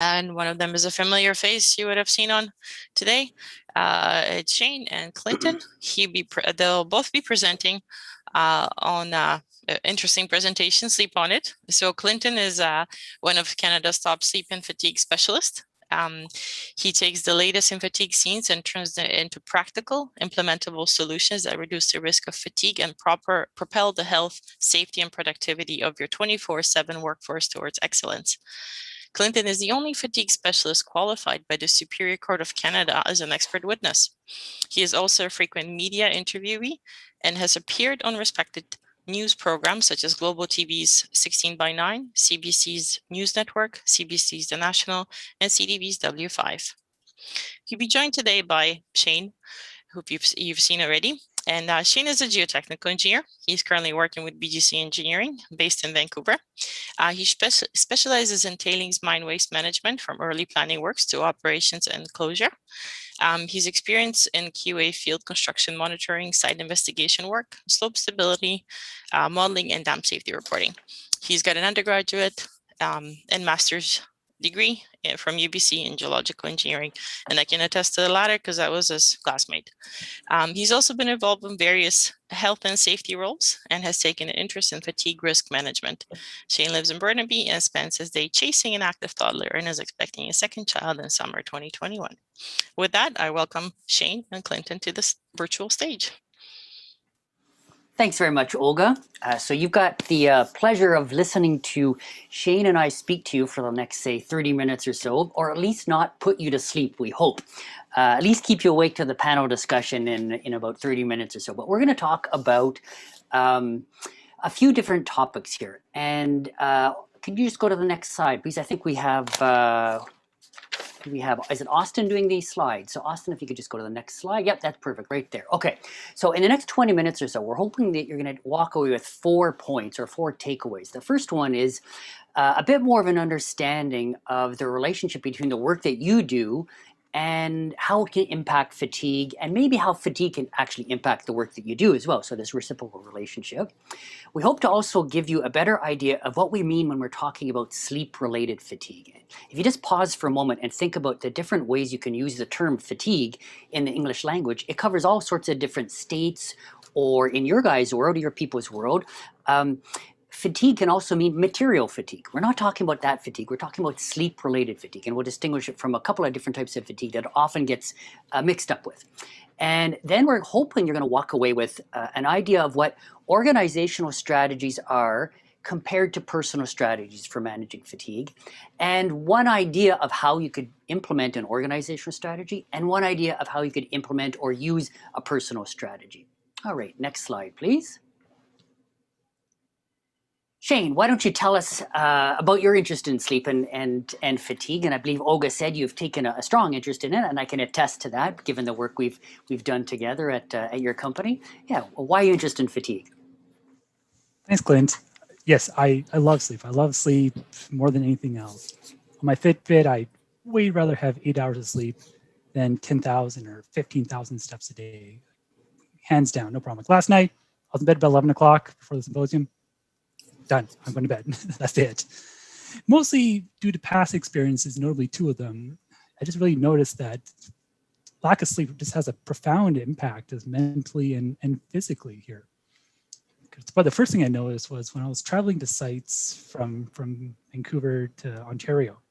And one of them is a familiar face you would have seen on today. It's Shane and Clinton. They'll both be presenting on interesting presentation, Sleep on It. So Clinton is one of Canada's top sleep and fatigue specialists. He takes the latest in fatigue scenes and turns them into practical, implementable solutions that reduce the risk of fatigue and propel the health, safety, and productivity of your 24/7 workforce towards excellence. Clinton is the only fatigue specialist qualified by the Superior Court of Canada as an expert witness. He is also a frequent media interviewee and has appeared on respected news programs such as Global TV's 16 by 9, CBC's News Network, CBC's The National, and CTV's W5. He'll be joined today by Shane, who you've seen already. And Shane is a geotechnical engineer. He's currently working with BGC Engineering based in Vancouver. He specializes in tailings mine waste management from early planning works to operations and closure. He's experienced in QA field construction monitoring, site investigation work, slope stability, modeling, and dam safety reporting. He's got an undergraduate and master's degree from UBC in geological engineering, and I can attest to the latter because I was his classmate. He's also been involved in various health and safety roles and has taken an interest in fatigue risk management. Shane lives in Burnaby and spends his day chasing an active toddler and is expecting a second child in summer 2021. With that, I welcome Shane and Clinton to this virtual stage. Thanks very much, Olga. So you've got the pleasure of listening to Shane and I speak to you for the next, say, 30 minutes or so, or at least not put you to sleep, we hope. At least keep you awake to the panel discussion in about 30 minutes or so. But we're going to talk about a few different topics here. And can you just go to the next slide, please? I think we have... is it Austin doing these slides? So Austin, if you could just go to the next slide. Yep, that's perfect right there. Okay, so in the next 20 minutes or so, we're hoping that you're going to walk away with 4 points or 4 takeaways. The first one is a bit more of an understanding of the relationship between the work that you do and how it can impact fatigue, and maybe how fatigue can actually impact the work that you do as well. So this reciprocal relationship. We hope to also give you a better idea of what we mean when we're talking about sleep-related fatigue. If you just pause for a moment and think about the different ways you can use the term fatigue in the English language, it covers all sorts of different states, or in your guys' world, or your people's world. Fatigue can also mean material fatigue. We're not talking about that fatigue. We're talking about sleep-related fatigue, and we'll distinguish it from a couple of different types of fatigue that often gets mixed up with. And then we're hoping you're going to walk away with an idea of what organizational strategies are compared to personal strategies for managing fatigue, and one idea of how you could implement an organizational strategy, and one idea of how you could implement or use a personal strategy. All right, next slide, please. Shane, why don't you tell us about your interest in sleep and fatigue? And I believe Olga said you've taken a strong interest in it, and I can attest to that, given the work we've done together at your company. Yeah, well, why are you interested in fatigue? Thanks, Clint. Yes, I love sleep. I love sleep more than anything else. On my Fitbit, I'd way rather have 8 hours of sleep than 10,000 or 15,000 steps a day. Hands down, no problem. Like last night, I was in bed about 11 o'clock before the symposium. Done. I'm going to bed. That's it. Mostly due to past experiences, notably 2 of them, I just really noticed that lack of sleep just has a profound impact as mentally and physically here. But the first thing I noticed was when I was traveling to sites from Vancouver to Ontario,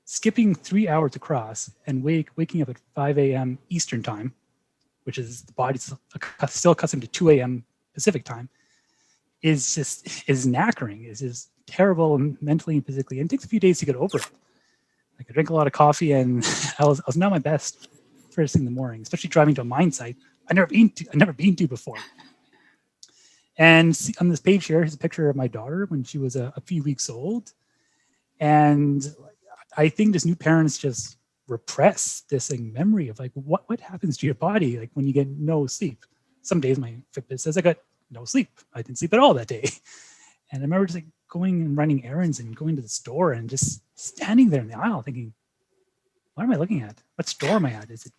skipping 3 hours across and waking up at 5 a.m. Eastern time, which is the body's still accustomed to 2 a.m. Pacific time, is knackering, is just terrible mentally and physically, and it takes a few days to get over it. Like I drink a lot of coffee, and I was not my best first thing in the morning, especially driving to a mine site I've never been to before. And on this page here is a picture of my daughter when she was a few weeks old, and I think just new parents just repress this memory of like what happens to your body like when you get no sleep. Some days my Fitbit says I got no sleep. I didn't sleep at all that day. And I remember just like going and running errands and going to the store and just standing there in the aisle thinking, what am I looking at? What store am I at? Is it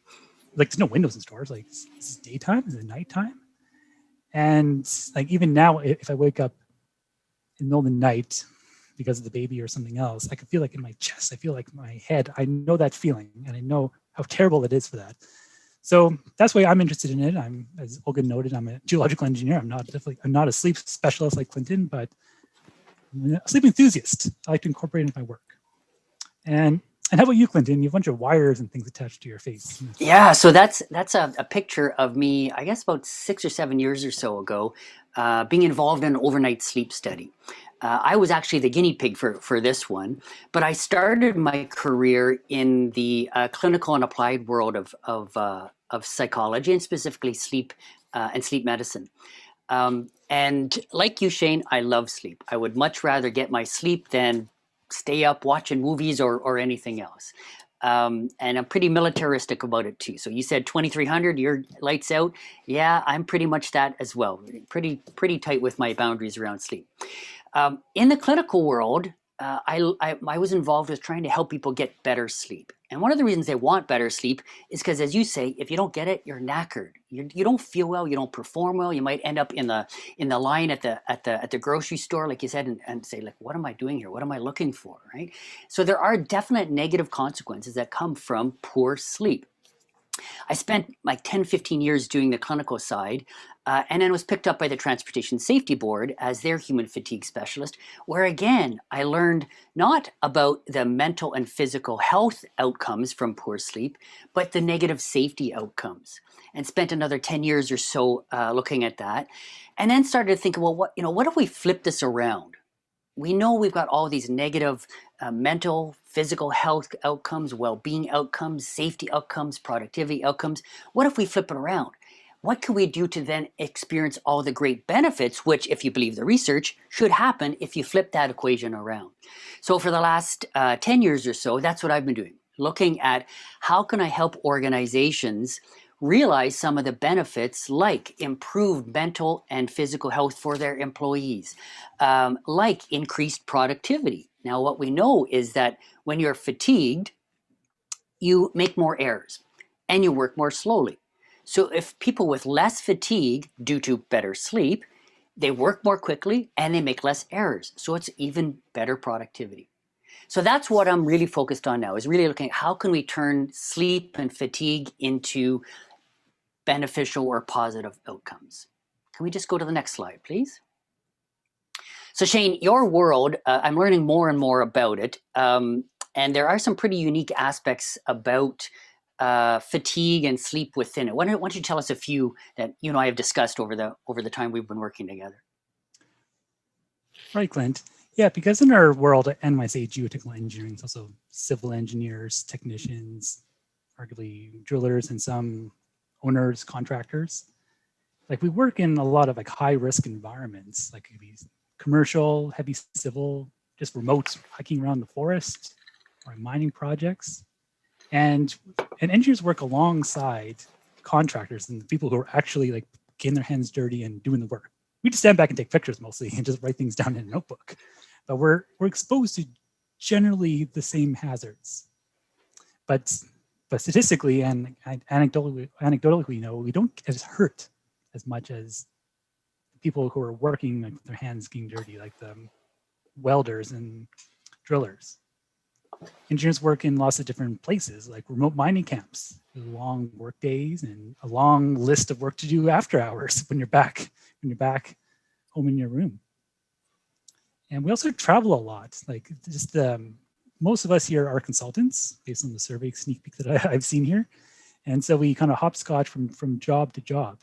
like there's no windows in stores? Like, is it daytime? Is it nighttime? And like even now, if I wake up in the middle of the night because of the baby or something else, I can feel like in my chest, I feel like my head, I know that feeling and I know how terrible it is for that. So that's why I'm interested in it. I'm, as Olga noted, I'm a geological engineer. I'm not a sleep specialist like Clinton, but I'm a sleep enthusiast. I like to incorporate it into my work. And how about you, Clinton? You have a bunch of wires and things attached to your face. Yeah, so that's a picture of me, I guess about 6 or 7 years or so ago, being involved in an overnight sleep study. I was actually the guinea pig for this one, but I started my career in the clinical and applied world of psychology, and specifically sleep and sleep medicine. And like you, Shane, I love sleep. I would much rather get my sleep than stay up watching movies or anything else. And I'm pretty militaristic about it too. So you said 2300, your lights out. Yeah, I'm pretty much that as well. Pretty tight with my boundaries around sleep. In the clinical world, I was involved with trying to help people get better sleep. And one of the reasons they want better sleep is because, as you say, if you don't get it, you're knackered. You don't feel well. You don't perform well. You might end up in the line at the grocery store, like you said, and say, like, what am I doing here? What am I looking for? Right? So there are definite negative consequences that come from poor sleep. I spent like 10, 15 years doing the clinical side, and then was picked up by the Transportation Safety Board as their human fatigue specialist, where again, I learned not about the mental and physical health outcomes from poor sleep, but the negative safety outcomes, and spent another 10 years or so looking at that, and then started to think, well, what if we flip this around? We know we've got all these negative mental, physical health outcomes, well-being outcomes, safety outcomes, productivity outcomes. What if we flip it around? What can we do to then experience all the great benefits, which, if you believe the research, should happen if you flip that equation around? So for the last 10 years or so, that's what I've been doing, looking at how can I help organizations realize some of the benefits, like improved mental and physical health for their employees, like increased productivity. Now, what we know is that when you're fatigued, you make more errors and you work more slowly. So if people with less fatigue due to better sleep, they work more quickly and they make less errors. So it's even better productivity. So that's what I'm really focused on now, is really looking at how can we turn sleep and fatigue into beneficial or positive outcomes. Can we just go to the next slide, please? So Shane, your world, I'm learning more and more about it. And there are some pretty unique aspects about fatigue and sleep within it. Why don't you tell us a few that you and I have discussed over the time we've been working together? Right, Clint. Yeah, because in our world at NYC, geotechnical engineering, it's also civil engineers, technicians, arguably drillers, and some owners, contractors. Like we work in a lot of like high risk environments, like it could be commercial, heavy civil, just remote hiking around the forest or mining projects. And engineers work alongside contractors and the people who are actually like getting their hands dirty and doing the work. We just stand back and take pictures mostly and just write things down in a notebook. But we're exposed to generally the same hazards. But statistically and anecdotally, we know we don't get hurt as much as people who are working like, with their hands getting dirty, like the welders and drillers. Engineers work in lots of different places, like remote mining camps, long work days and a long list of work to do after hours when you're back home in your room. And we also travel a lot. Like just most of us here are consultants based on the survey sneak peek that I've seen here. And so we kind of hopscotch from job to job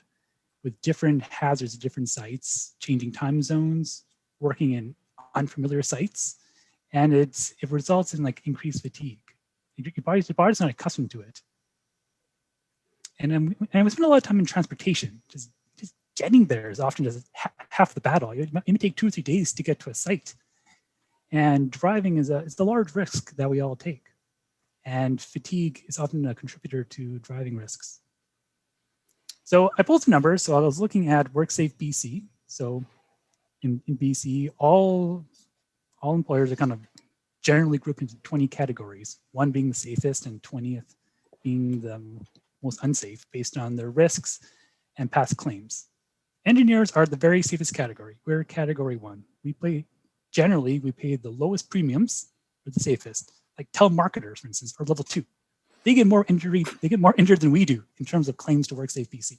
with different hazards at different sites, changing time zones, working in unfamiliar sites. And it results in like increased fatigue. Your body's not accustomed to it. And we spend a lot of time in transportation. Just getting there is often just half the battle. It may take 2 or 3 days to get to a site. And driving is a large risk that we all take. And fatigue is often a contributor to driving risks. So I pulled some numbers. So I was looking at WorkSafe BC. So in BC, all employers are kind of generally grouped into 20 categories, one being the safest and 20th being the most unsafe based on their risks and past claims. Engineers are the very safest category. We're category 1. We play generally we pay the lowest premiums for the safest, like telemarketers, for instance, are level 2. They get more injured than we do in terms of claims to WorkSafe BC.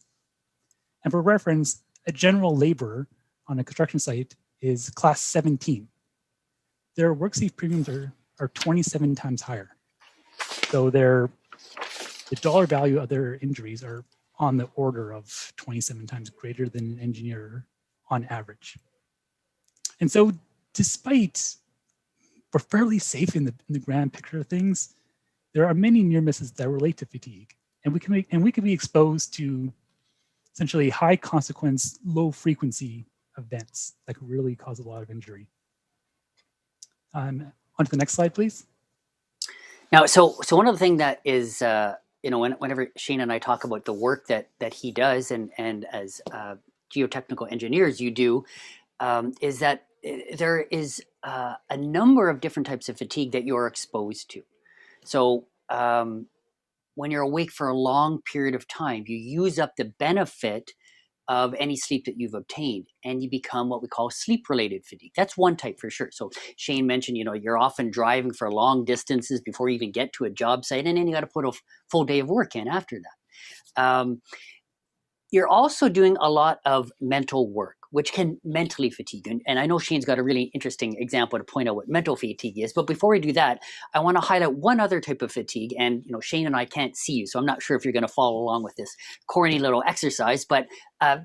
And for reference, a general laborer on a construction site is class 17. Their WorkSafe premiums are 27 times higher. So the dollar value of their injuries are on the order of 27 times greater than an engineer on average. And so despite we're fairly safe in the grand picture of things, there are many near misses that relate to fatigue. And we can be exposed to essentially high consequence, low frequency events that could really cause a lot of injury. On to the next slide, please. Now, so one of the things that is, whenever Shane and I talk about the work that he does, and as geotechnical engineers you do, is that there is a number of different types of fatigue that you're exposed to. So when you're awake for a long period of time, you use up the benefit of any sleep that you've obtained, and you become what we call sleep-related fatigue. That's one type for sure. So Shane mentioned, you're often driving for long distances before you even get to a job site, and then you got to put a full day of work in after that. You're also doing a lot of mental work, which can mentally fatigue. And I know Shane's got a really interesting example to point out what mental fatigue is. But before we do that, I want to highlight one other type of fatigue. And Shane and I can't see you, so I'm not sure if you're going to follow along with this corny little exercise, but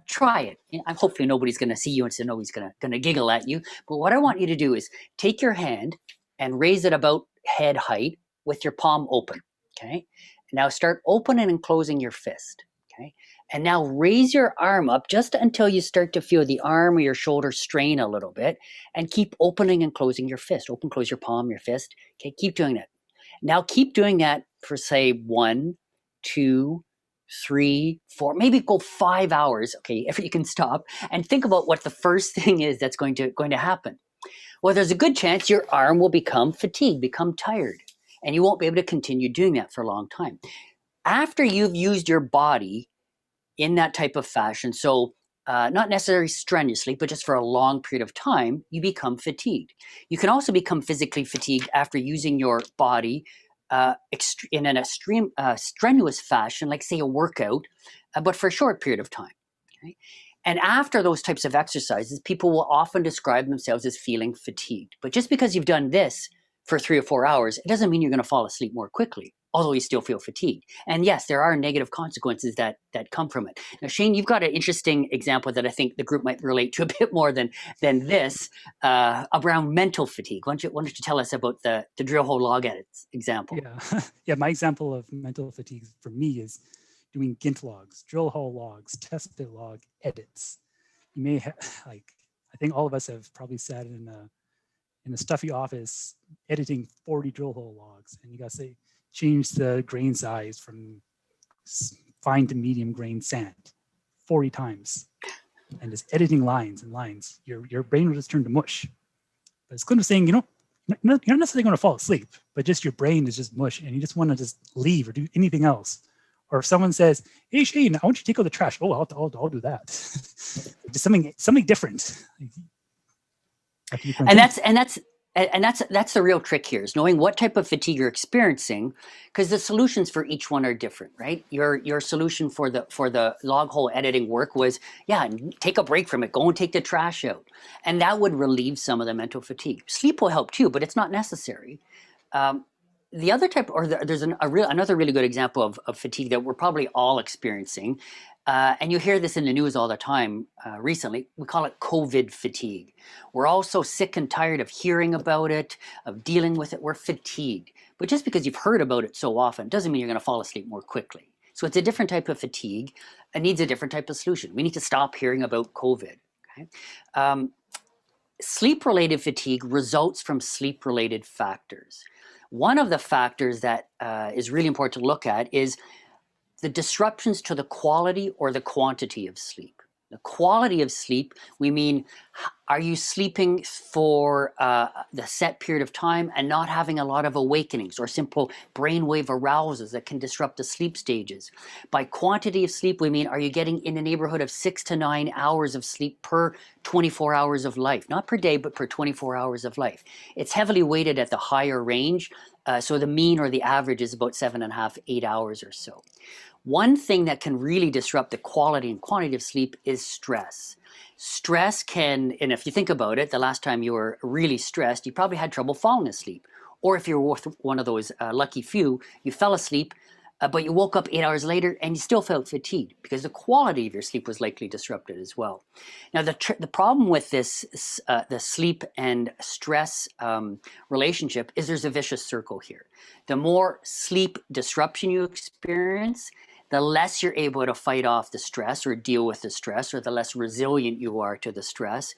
try it. Hopefully nobody's going to see you and say, no, he's going to giggle at you. But what I want you to do is take your hand and raise it about head height with your palm open, okay? Now start opening and closing your fist, okay? And now raise your arm up just until you start to feel the arm or your shoulder strain a little bit, and keep opening and closing your fist. Open, close your palm, your fist. Okay, keep doing that. Now keep doing that for say 1, 2, 3, 4, maybe go 5 hours. Okay, if you can stop and think about what the first thing is that's going to happen. Well, there's a good chance your arm will become fatigued, become tired, and you won't be able to continue doing that for a long time. After you've used your body in that type of fashion, so not necessarily strenuously, but just for a long period of time, you become fatigued. You can also become physically fatigued after using your body in an extreme strenuous fashion, like say a workout, but for a short period of time. Okay? And after those types of exercises, people will often describe themselves as feeling fatigued. But just because you've done this for 3 or 4 hours, it doesn't mean you're going to fall asleep more quickly, although you still feel fatigued. And yes, there are negative consequences that come from it. Now, Shane, you've got an interesting example that I think the group might relate to a bit more than this, around mental fatigue. Why don't you tell us about the drill hole log edits example? Yeah, yeah. My example of mental fatigue for me is doing GINT logs, drill hole logs, test pit log edits. You may have, I think all of us have probably sat in a stuffy office editing 40 drill hole logs, and you got to say, change the grain size from fine to medium grain sand 40 times, and just editing lines and lines. Your brain will just turn to mush. But it's kind of saying, you're not necessarily going to fall asleep, but just your brain is just mush, and you just want to just leave or do anything else. Or if someone says, "Hey Shane, I want you to take out the trash," oh, I'll do that. Just something different. And that's the real trick here, is knowing what type of fatigue you're experiencing, because the solutions for each one are different, right? Your solution for the log hole editing work was, take a break from it, go and take the trash out, and that would relieve some of the mental fatigue. Sleep will help too, but it's not necessary. The other type, there's another really good example of fatigue that we're probably all experiencing, and you hear this in the news all the time recently. We call it COVID fatigue. We're all so sick and tired of hearing about it, of dealing with it. We're fatigued. But just because you've heard about it so often doesn't mean you're going to fall asleep more quickly. So it's a different type of fatigue and needs a different type of solution. We need to stop hearing about COVID. Okay? Sleep-related fatigue results from sleep-related factors. One of the factors that is really important to look at is the disruptions to the quality or the quantity of sleep. The quality of sleep, we mean, are you sleeping for the set period of time and not having a lot of awakenings or simple brainwave arousals that can disrupt the sleep stages? By quantity of sleep, we mean, are you getting in the neighborhood of 6 to 9 hours of sleep per 24 hours of life? Not per day, but per 24 hours of life. It's heavily weighted at the higher range, so the mean or the average is about 7.5, 8 hours or so. One thing that can really disrupt the quality and quantity of sleep is stress. Stress can, and if you think about it, the last time you were really stressed, you probably had trouble falling asleep. Or if you're one of those lucky few, you fell asleep, but you woke up 8 hours later and you still felt fatigued because the quality of your sleep was likely disrupted as well. Now, the problem with this, the sleep and stress relationship is there's a vicious circle here. The more sleep disruption you experience, the less you're able to fight off the stress or deal with the stress, or the less resilient you are to the stress,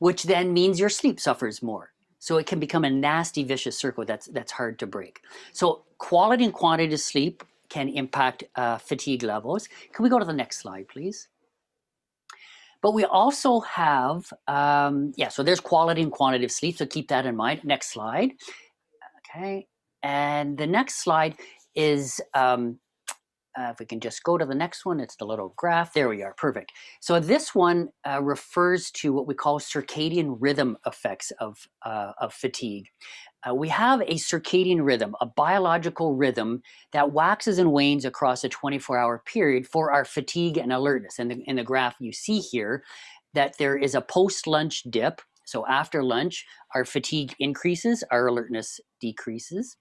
which then means your sleep suffers more. So it can become a nasty, vicious circle that's hard to break. So quality and quantity of sleep can impact fatigue levels. Can we go to the next slide, please? But we also have, so there's quality and quantity of sleep, so keep that in mind. Next slide. Okay, and the next slide is, if we can just go to the next one, it's the little graph. There we are, perfect. So this one refers to what we call circadian rhythm effects of fatigue. We have a circadian rhythm, a biological rhythm that waxes and wanes across a 24-hour period for our fatigue and alertness. And in the graph you see here that there is a post-lunch dip. So after lunch, our fatigue increases, our alertness decreases.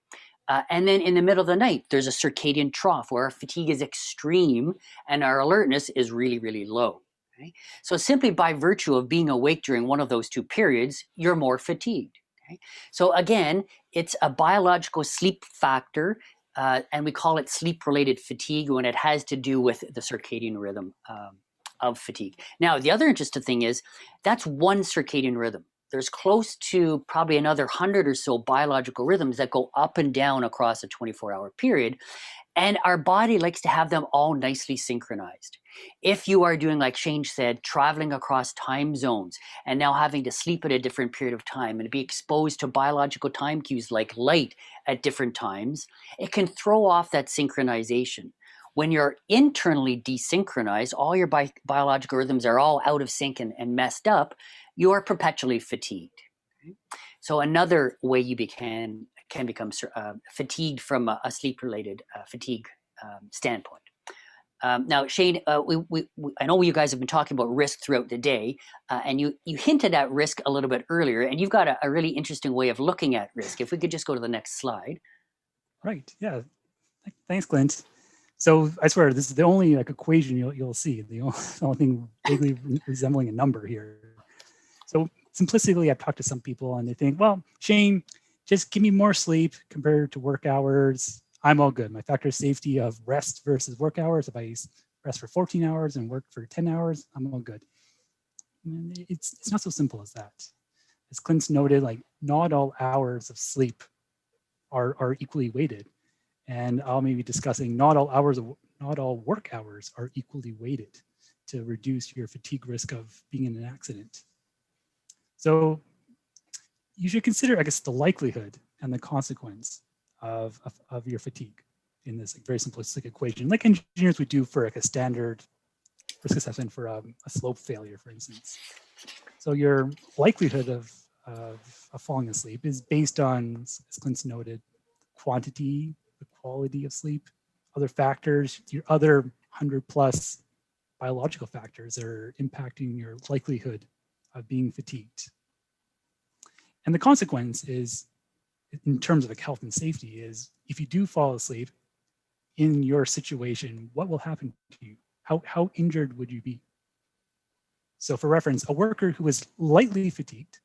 And then in the middle of the night, there's a circadian trough where our fatigue is extreme and our alertness is really, really low. Okay? So simply by virtue of being awake during one of those two periods, you're more fatigued. Okay? So again, it's a biological sleep factor, and we call it sleep-related fatigue when it has to do with the circadian rhythm of fatigue. Now, the other interesting thing is that's one circadian rhythm. There's close to probably another 100 or so biological rhythms that go up and down across a 24-hour period. And our body likes to have them all nicely synchronized. If you are doing, like Shane said, traveling across time zones and now having to sleep at a different period of time and be exposed to biological time cues like light at different times, it can throw off that synchronization. When you're internally desynchronized, all your biological rhythms are all out of sync and messed up, you are perpetually fatigued. Okay? So another way you can become fatigued from a sleep-related fatigue standpoint. Now, Shane, I know you guys have been talking about risk throughout the day, and you hinted at risk a little bit earlier, and you've got a really interesting way of looking at risk. If we could just go to the next slide. Right, yeah. Thanks, Clint. So I swear, this is the only equation you'll see, the only thing vaguely resembling a number here. So simplistically, I've talked to some people and they think, well, Shane, just give me more sleep compared to work hours. I'm all good. My factor of safety of rest versus work hours, if I rest for 14 hours and work for 10 hours, I'm all good. And it's not so simple as that. As Clint's noted, not all hours of sleep are equally weighted. And I'll maybe discussing not all work hours are equally weighted to reduce your fatigue risk of being in an accident. So you should consider, I guess, the likelihood and the consequence of your fatigue in this very simplistic equation, like engineers would do for a standard risk assessment for a slope failure, for instance. So your likelihood of falling asleep is based on, as Clint's noted, quantity, the quality of sleep, other factors, your other 100+ biological factors that are impacting your likelihood of being fatigued. And the consequence is, in terms of health and safety, is if you do fall asleep in your situation, what will happen to you? How injured would you be? So for reference, a worker who is lightly fatigued,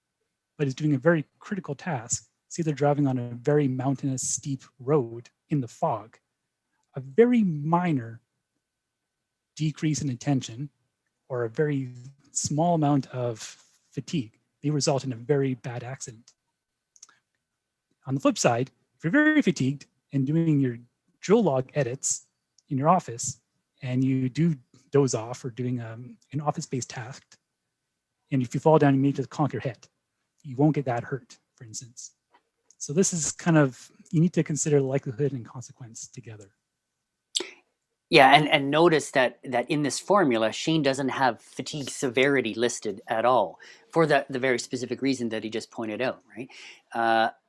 but is doing a very critical task, say they're driving on a very mountainous, steep road in the fog, a very minor decrease in attention or a very small amount of fatigue may result in a very bad accident. On the flip side, if you're very fatigued and doing your drill log edits in your office and you do doze off or doing an office-based task, and if you fall down, you may just conk your head. You won't get that hurt, for instance. So this is kind of, you need to consider likelihood and consequence together. Yeah, and notice that in this formula, Shane doesn't have fatigue severity listed at all for the very specific reason that he just pointed out, right?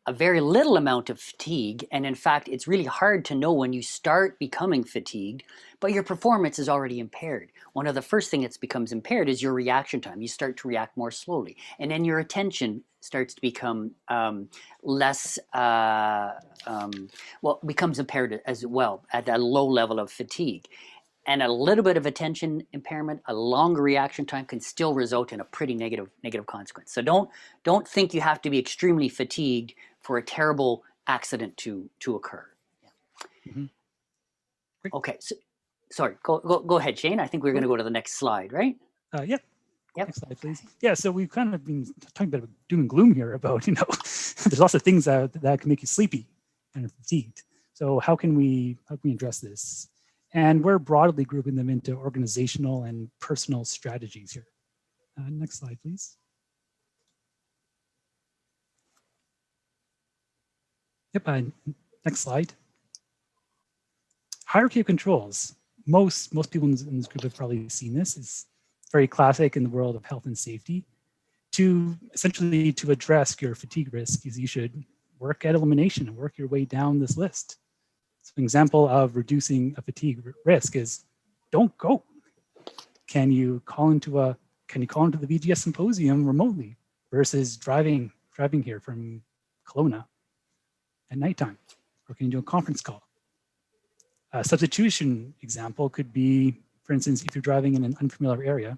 A very little amount of fatigue, and in fact, it's really hard to know when you start becoming fatigued, but your performance is already impaired. One of the first things that becomes impaired is your reaction time. You start to react more slowly, and then your attention starts to become less, becomes impaired as well at a low level of fatigue. And a little bit of attention impairment, a longer reaction time can still result in a pretty negative consequence. So don't think you have to be extremely fatigued for a terrible accident to occur. Yeah. Mm-hmm. Okay, so sorry, go ahead, Shane. I think we're going to go to the next slide, right? Yep. Yep. Next slide, please. Yeah, so we've kind of been talking about doom and gloom here about, there's lots of things that can make you sleepy and fatigued. So how can we address this? And we're broadly grouping them into organizational and personal strategies here. Next slide, please. Yep, next slide. Hierarchy of controls. Most people in this group have probably seen this. It's very classic in the world of health and safety. Essentially to address your fatigue risk is you should work at elimination and work your way down this list. So an example of reducing a fatigue risk is don't go. Can you call into the VGS symposium remotely versus driving here from Kelowna at nighttime? Or can you do a conference call? A substitution example could be, for instance, if you're driving in an unfamiliar area,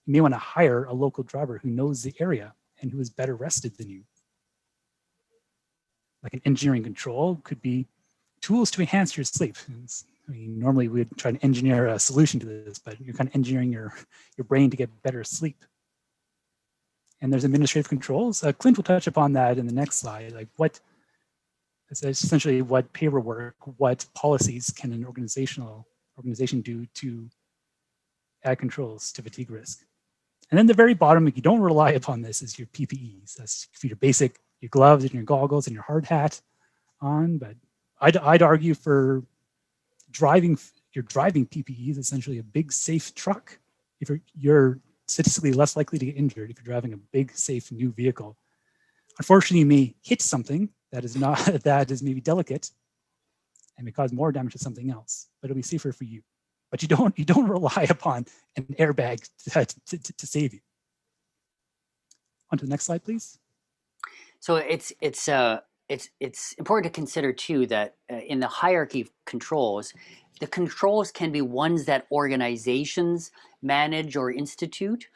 you may want to hire a local driver who knows the area and who is better rested than you. Like an engineering control could be tools to enhance your sleep. I mean, normally we'd try to engineer a solution to this, but you're kind of engineering your brain to get better sleep. And there's administrative controls. Clint will touch upon that in the next slide. Like it's essentially what paperwork, what policies can an organization do to add controls to fatigue risk. And then the very bottom, if you don't rely upon this, is your PPEs. That's your basic, your gloves and your goggles and your hard hat on. But I'd argue for your driving PPE is essentially a big, safe truck. If you're statistically less likely to get injured if you're driving a big, safe new vehicle. Unfortunately, you may hit something that is maybe delicate and may cause more damage to something else, but it'll be safer for you. But you don't rely upon an airbag to save you. On to the next slide, please. So it's important to consider too that in the hierarchy of controls, the controls can be ones that organizations manage or institute,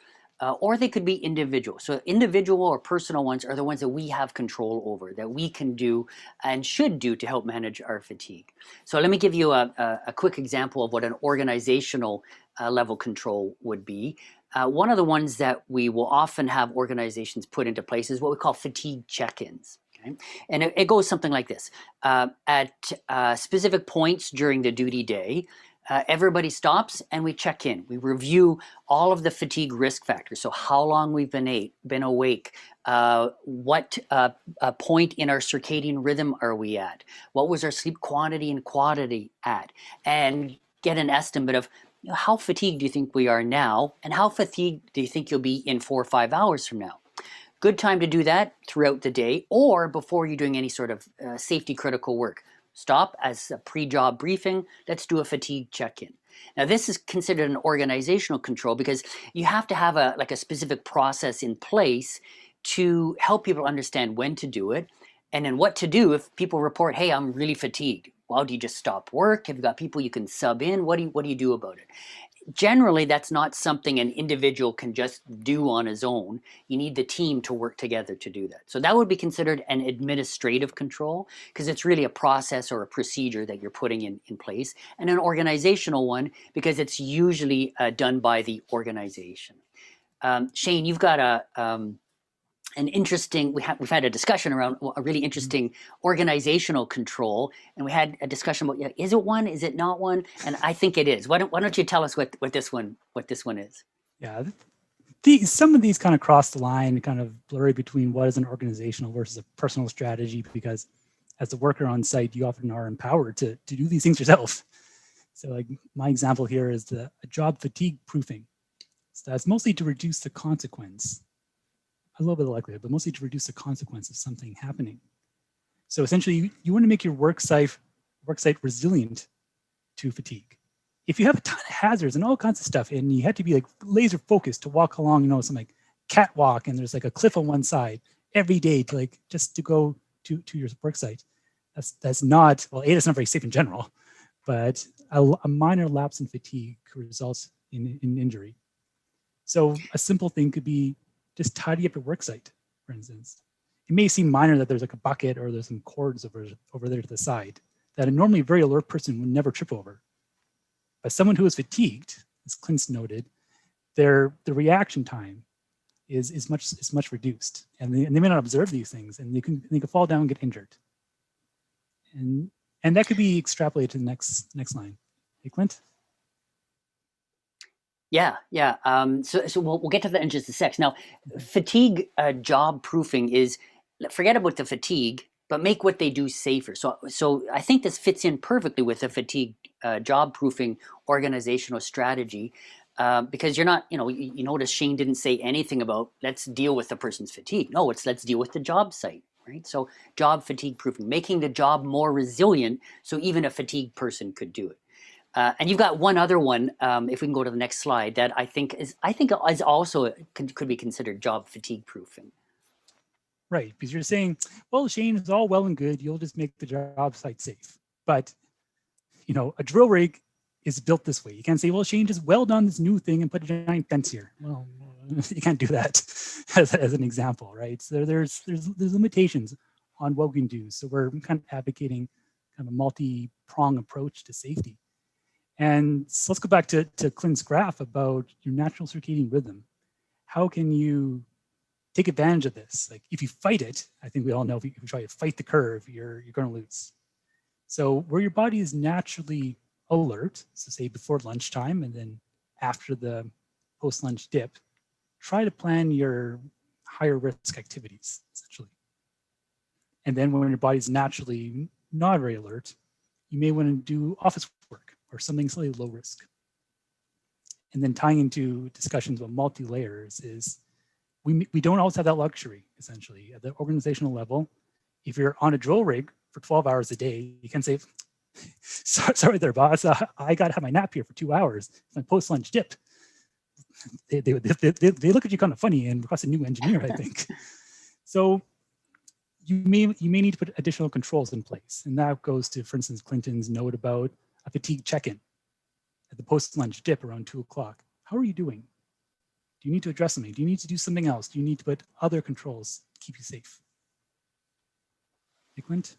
or they could be individual. So individual or personal ones are the ones that we have control over, that we can do and should do to help manage our fatigue. So let me give you a quick example of what an organizational level control would be. One of the ones that we will often have organizations put into place is what we call fatigue check-ins. Okay? And it goes something like this. At specific points during the duty day, everybody stops and we check in. We review all of the fatigue risk factors. So how long we've been awake, what point in our circadian rhythm are we at? What was our sleep quantity and quality at? And get an estimate of how fatigued do you think we are now, and how fatigued do you think you'll be in 4 or 5 hours from now? Good time to do that throughout the day or before you're doing any sort of safety critical work. Stop as a pre-job briefing. Let's do a fatigue check-in. Now, this is considered an organizational control because you have to have a specific process in place to help people understand when to do it and then what to do if people report, hey, I'm really fatigued. Well, do you just stop work? Have you got people you can sub in? What do you do about it? Generally, that's not something an individual can just do on his own. You need the team to work together to do that. So that would be considered an administrative control because it's really a process or a procedure that you're putting in place, and an organizational one because it's usually done by the organization. Shane, you've got an interesting, we've had a discussion around a really interesting organizational control, and we had a discussion about, is it one, is it not one? And I think it is. Why don't you tell us what this one is? Yeah, some of these kind of cross the line, kind of blurry between what is an organizational versus a personal strategy, because as a worker on site, you often are empowered to do these things yourself. So like my example here is a job fatigue proofing. So that's mostly to reduce the consequence, a little bit of likelihood, but mostly to reduce the consequence of something happening. So essentially, you want to make your work site resilient to fatigue. If you have a ton of hazards and all kinds of stuff, and you had to be like laser focused to walk along, some like catwalk, and there's like a cliff on one side every day to like just to go to your work site, that's not, well, it's not very safe in general, but a minor lapse in fatigue results in injury. So a simple thing could be just tidy up your work site, for instance. It may seem minor that there's like a bucket or there's some cords over there to the side that a normally very alert person would never trip over. But someone who is fatigued, as Clint's noted, the reaction time is much reduced, and they may not observe these things, and they can fall down and get injured. And that could be extrapolated to the next line. Hey, Clint. Yeah. So we'll get to that in just a sec. Now, fatigue job proofing is, forget about the fatigue, but make what they do safer. So I think this fits in perfectly with the fatigue job proofing organizational strategy, because you're not, you notice Shane didn't say anything about let's deal with the person's fatigue. No, it's let's deal with the job site, right? So job fatigue proofing, making the job more resilient so even a fatigued person could do it. And you've got one other one, if we can go to the next slide, that I think is also could be considered job fatigue proofing. Right, because you're saying, well, Shane, it's all well and good. You'll just make the job site safe. But, a drill rig is built this way. You can't say, well, Shane, just weld on this new thing and put a giant fence here. Well, you can't do that as an example, right? So there's limitations on what we can do. So we're kind of advocating kind of a multi-prong approach to safety. And so let's go back to Clint's graph about your natural circadian rhythm. How can you take advantage of this? Like if you fight it, I think we all know if you try to fight the curve, you're going to lose. So where your body is naturally alert, so say before lunchtime and then after the post-lunch dip, try to plan your higher risk activities, essentially. And then when your body's naturally not very alert, you may want to do office work or something slightly low risk. And then tying into discussions about multi-layers is we don't always have that luxury, essentially. At the organizational level, if you're on a drill rig for 12 hours a day, you can say, sorry there, boss, I got to have my nap here for 2 hours. It's my post-lunch dip. They look at you kind of funny and request a new engineer, I think. So you may need to put additional controls in place. And that goes to, for instance, Clinton's note about a fatigue check-in at the post-lunch dip around 2 o'clock. How are you doing? Do you need to address something? Do you need to do something else? Do you need to put other controls to keep you safe? Hey, Clint?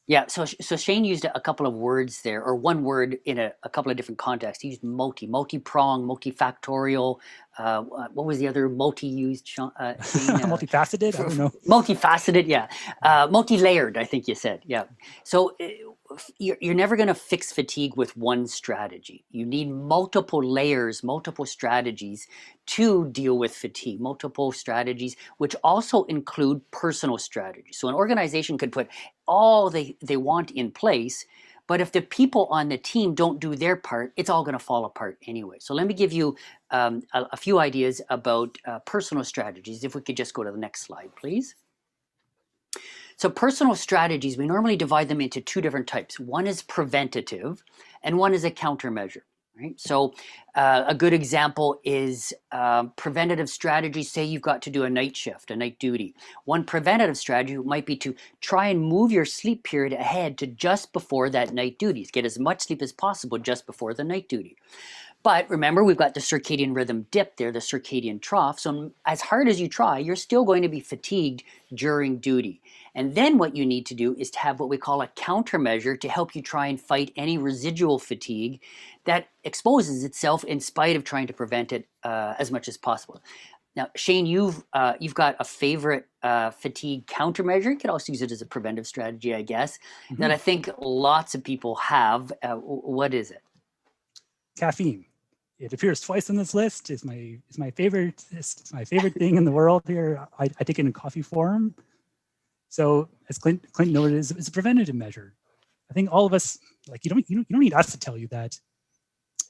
Yeah, so Shane used a couple of words there, or one word in a couple of different contexts. He used multi-prong, multifactorial. What was the other multi used, Shane? Multifaceted? I don't know. Multifaceted, yeah. Multi-layered, I think you said, yeah. So you're never going to fix fatigue with one strategy. You need multiple layers, multiple strategies to deal with fatigue, multiple strategies, which also include personal strategies. So an organization could put all they want in place, but if the people on the team don't do their part, it's all going to fall apart anyway. So let me give you a few ideas about personal strategies. If we could just go to the next slide, please. So personal strategies, we normally divide them into two different types. One is preventative and one is a countermeasure. Right? So a good example is preventative strategies. Say you've got to do a night shift, a night duty. One preventative strategy might be to try and move your sleep period ahead to just before that night duty. Get as much sleep as possible just before the night duty. But remember, we've got the circadian rhythm dip there, the circadian trough. So as hard as you try, you're still going to be fatigued during duty. And then what you need to do is to have what we call a countermeasure to help you try and fight any residual fatigue that exposes itself in spite of trying to prevent it as much as possible. Now, Shane, you've got a favorite fatigue countermeasure. You could also use it as a preventive strategy, I guess, that I think lots of people have. What is it? Caffeine. It appears twice on this list. It's my favorite. It's my favorite thing in the world here. I take it in coffee form. So as Clint noted, it's a preventative measure. I think all of us, like, you don't need us to tell you that.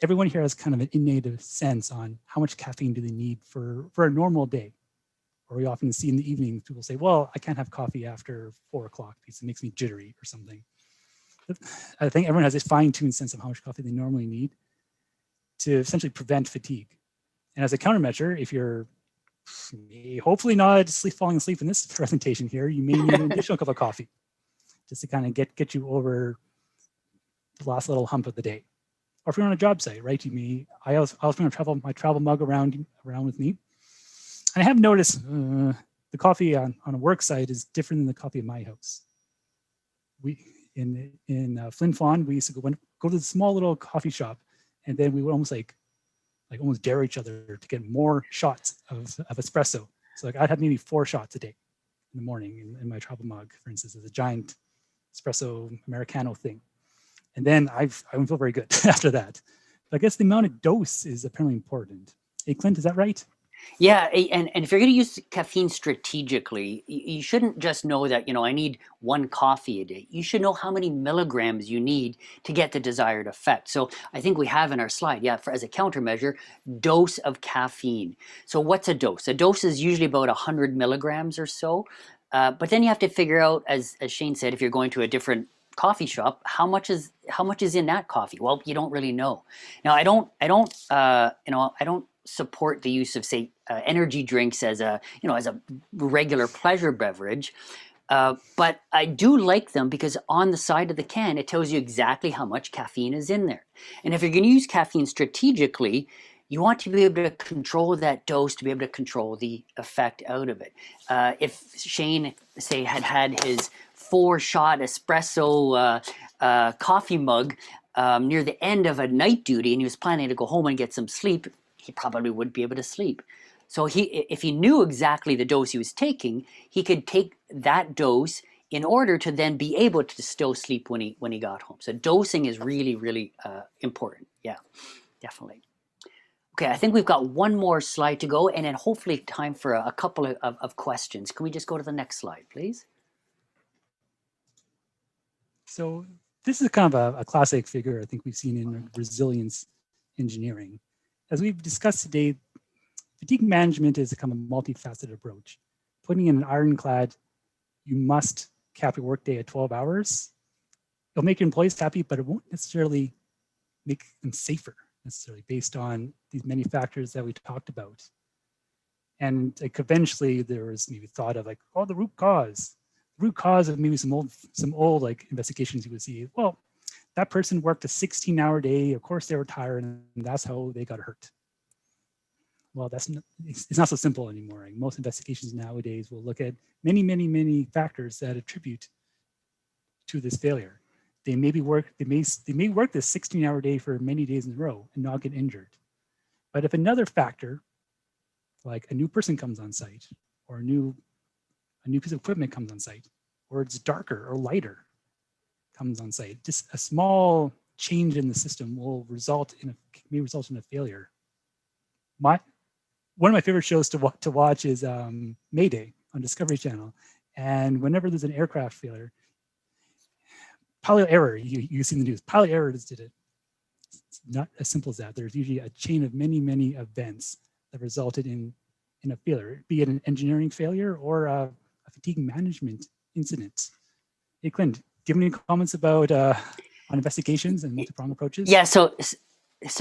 Everyone here has kind of an innate sense on how much caffeine do they need for a normal day. Or we often see in the evening, people say, well, I can't have coffee after 4 o'clock because it makes me jittery or something. I think everyone has a fine-tuned sense of how much coffee they normally need to essentially prevent fatigue. And as a countermeasure, if you're hopefully not falling asleep in this presentation here, you may need an additional cup of coffee just to kind of get you over the last little hump of the day. Or if you're on a job site, right? I also bring my travel mug around with me. And I have noticed the coffee on a work site is different than the coffee at my house. We in Flin Flon, we used to go to the small little coffee shop, and then we would almost almost dare each other to get more shots of espresso. So I'd have maybe 4 shots a day in the morning in my travel mug, for instance, as a giant espresso Americano thing. And then I wouldn't feel very good after that. But I guess the amount of dose is apparently important. Hey, Clint, is that right? Yeah, and if you're going to use caffeine strategically, you shouldn't just know that, I need 1 coffee a day. You should know how many milligrams you need to get the desired effect. So I think we have in our slide, as a countermeasure, dose of caffeine. So what's a dose? A dose is usually about 100 milligrams or so. But then you have to figure out, as Shane said, if you're going to a different coffee shop, how much is in that coffee? Well, you don't really know. Now, I don't support the use of, say, energy drinks as a regular pleasure beverage, but I do like them because on the side of the can it tells you exactly how much caffeine is in there. And if you're going to use caffeine strategically, you want to be able to control that dose to be able to control the effect out of it. If Shane, say, had his 4-shot espresso coffee mug near the end of a night duty and he was planning to go home and get some sleep, he probably wouldn't be able to sleep. So if he knew exactly the dose he was taking, he could take that dose in order to then be able to still sleep when he got home. So dosing is really, really important. Yeah, definitely. Okay, I think we've got one more slide to go, and then hopefully time for a couple of questions. Can we just go to the next slide, please? So this is kind of a classic figure I think we've seen in resilience engineering. As we've discussed today, fatigue management is a kind of multifaceted approach. Putting in an ironclad, you must cap your workday at 12 hours. It'll make your employees happy, but it won't necessarily make them safer, necessarily, based on these many factors that we talked about. And eventually there was maybe thought of the root cause. The root cause of maybe some old investigations you would see, well, that person worked a 16-hour day, of course they were tired, and that's how they got hurt. Well, it's not so simple anymore. Right? Most investigations nowadays will look at many, many, many factors that attribute to this failure. They may work this 16-hour day for many days in a row and not get injured. But if another factor, like a new person comes on site, or a new piece of equipment comes on site, or it's darker or lighter comes on site, just a small change in the system may result in a failure. One of my favorite shows to watch is Mayday on Discovery Channel. And whenever there's an aircraft failure, pilot error, you see in the news, pilot error just did it. It's not as simple as that. There's usually a chain of many, many events that resulted in a failure, be it an engineering failure or a fatigue management incident. Hey, Clint, do you have any comments about on investigations and multi-pronged approaches? Yeah, so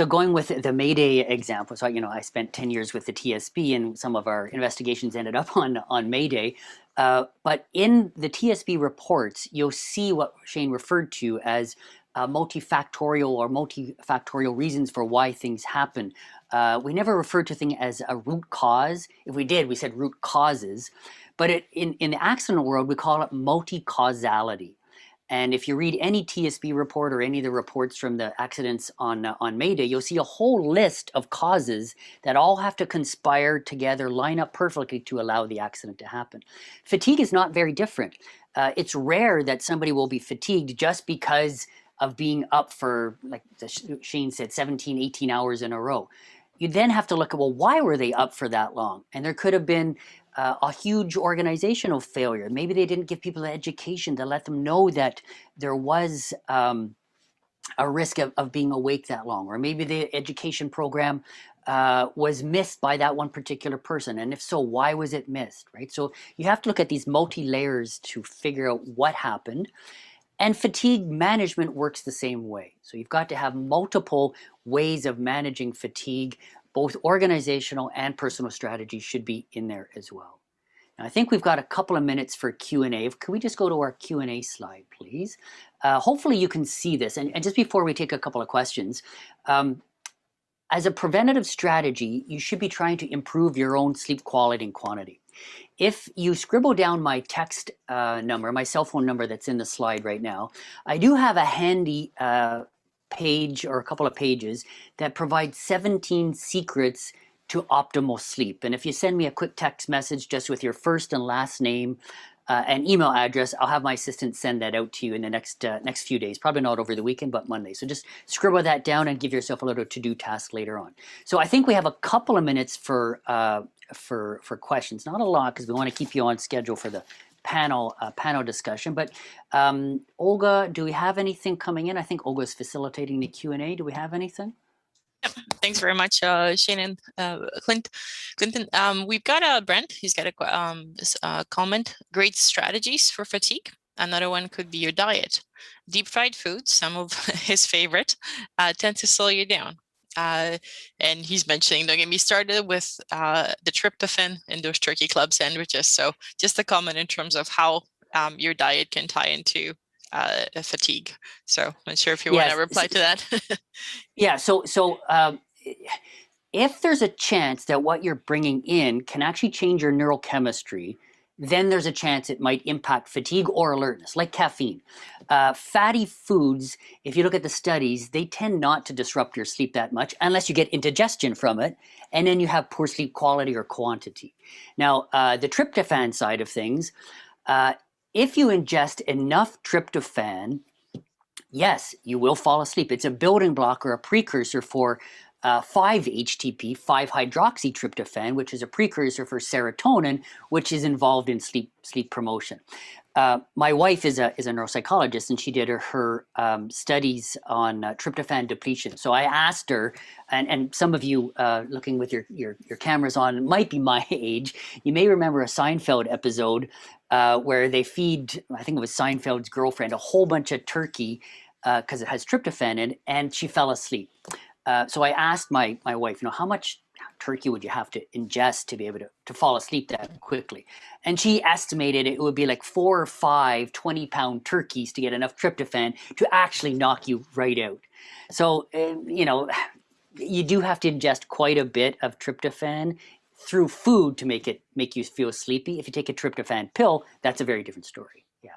going with the Mayday example, so I spent 10 years with the TSB, and some of our investigations ended up on Mayday. But in the TSB reports, you'll see what Shane referred to as multifactorial reasons for why things happen. We never referred to things as a root cause. If we did, we said root causes. But in the accident world, we call it multi-causality. And if you read any TSB report or any of the reports from the accidents on May Day, you'll see a whole list of causes that all have to conspire together, line up perfectly to allow the accident to happen. Fatigue is not very different. It's rare that somebody will be fatigued just because of being up for, like Shane said, 17, 18 hours in a row. You then have to look at, well, why were they up for that long? And there could have been a huge organizational failure. Maybe they didn't give people the education to let them know that there was a risk of being awake that long. Or maybe the education program was missed by that one particular person. And if so, why was it missed, right? So you have to look at these multi-layers to figure out what happened. And fatigue management works the same way. So you've got to have multiple ways of managing fatigue. Both organizational and personal strategies should be in there as well. Now, I think we've got a couple of minutes for Q&A. Can we just go to our Q&A slide, please? Hopefully you can see this. And just before we take a couple of questions, as a preventative strategy, you should be trying to improve your own sleep quality and quantity. If you scribble down my text number, my cell phone number that's in the slide right now, I do have a handy page or a couple of pages that provide 17 secrets to optimal sleep. And if you send me a quick text message just with your first and last name and email address, I'll have my assistant send that out to you in the next few days. Probably not over the weekend, but Monday. So just scribble that down and give yourself a little to-do task later on. So I think we have a couple of minutes for questions. Not a lot, because we want to keep you on schedule for the panel discussion. But Olga, do we have anything coming in? I think Olga is facilitating the Q&A. Do we have anything? Yep. Thanks very much, Shane and Clinton. We've got Brent. He's got a comment. Great strategies for fatigue. Another one could be your diet. Deep fried foods, some of his favorite, tend to slow you down. And he's mentioning, don't get me started with the tryptophan in those turkey club sandwiches. So just a comment in terms of how your diet can tie into fatigue. So I'm not sure if you want to reply to that. Yeah, so if there's a chance that what you're bringing in can actually change your neurochemistry, then there's a chance it might impact fatigue or alertness, like caffeine. Fatty foods, if you look at the studies, they tend not to disrupt your sleep that much unless you get indigestion from it, and then you have poor sleep quality or quantity. Now, the tryptophan side of things, if you ingest enough tryptophan, yes, you will fall asleep. It's a building block or a precursor for 5-HTP, 5-hydroxytryptophan, which is a precursor for serotonin, which is involved in sleep promotion. My wife is a neuropsychologist, and she did her studies on tryptophan depletion. So I asked her, and some of you looking with your cameras on might be my age. You may remember a Seinfeld episode where they feed, I think it was Seinfeld's girlfriend, a whole bunch of turkey because it has tryptophan in it, and she fell asleep. So I asked my wife, how much turkey would you have to ingest to be able to fall asleep that quickly? And she estimated it would be like 4 or 5 20-pound turkeys to get enough tryptophan to actually knock you right out. So, you do have to ingest quite a bit of tryptophan through food to make you feel sleepy. If you take a tryptophan pill, that's a very different story. Yeah.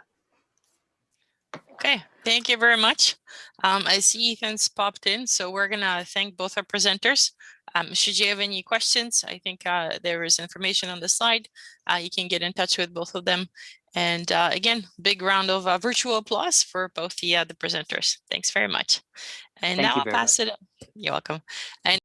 Okay, thank you very much. I see Ethan's popped in, so we're going to thank both our presenters. Should you have any questions, I think there is information on the slide. You can get in touch with both of them. And again, big round of virtual applause for both the presenters. Thanks very much. And now I'll pass it. You're welcome. And